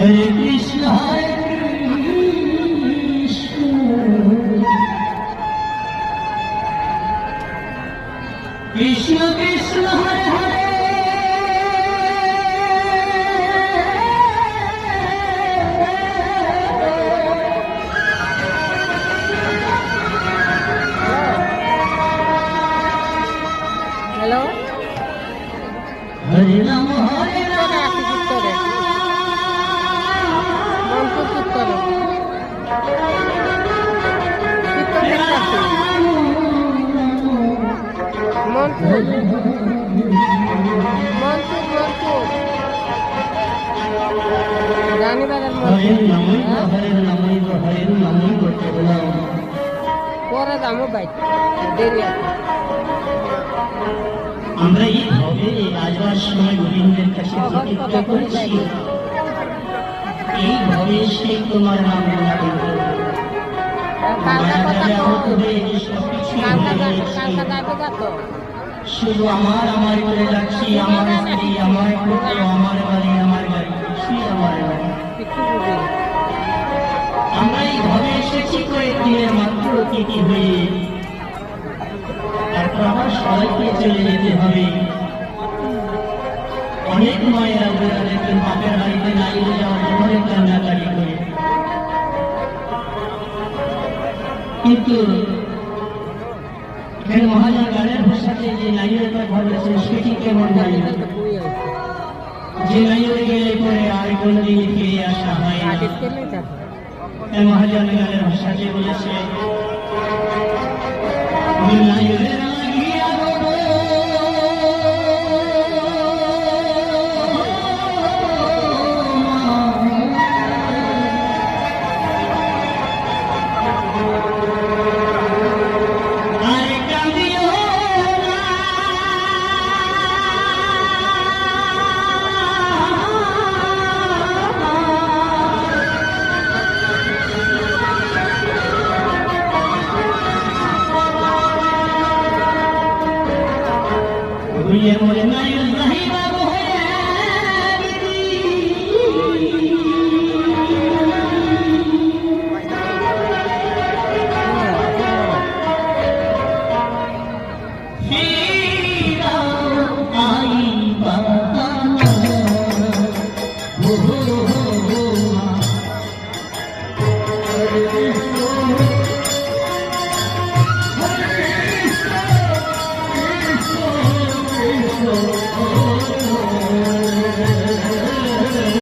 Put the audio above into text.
হরে Krishna Krishna Krishna Hare Hare hello হরে রাম হরে রাম মনপুর কীর্তনে মনপুর মনপুর মনপুর রানীবাজার পরে যাবো বাইক দেরি আছে। আমরা এইভাবে আসবার সময় গোবিন্দের কাছে প্রতিজ্ঞা করেছি, এইভাবে সেই তোমার নাম শুধু আমার আমার করে যাচ্ছি, আমার স্ত্রী, আমার পুত্র, আমার বাড়ি, আমার গাড়ি, কিছুই আমার বাড়ি। আমরা এইভাবে এসেছি কয়েকদিনের মাত্র অতিথি হয়ে, তারপর আবার সবাইকে চলে যেতে হবে। অনেক মায়েরা বোঝা দেখবেন বাপের বাড়িতে নাইয়ে যাওয়ার জন্য কান্নাকাটি করে, কিন্তু এখানে মহাজন গানের ভাষাতে যে নাইয়ের কথা বলেছেন সেটি কেমন নাই, যে নাইয়ে গেলে পরে আর কোনদিন ফিরে আসা হয় না। মহাজন গানের ভাষাতে বলেছে নাইয়ের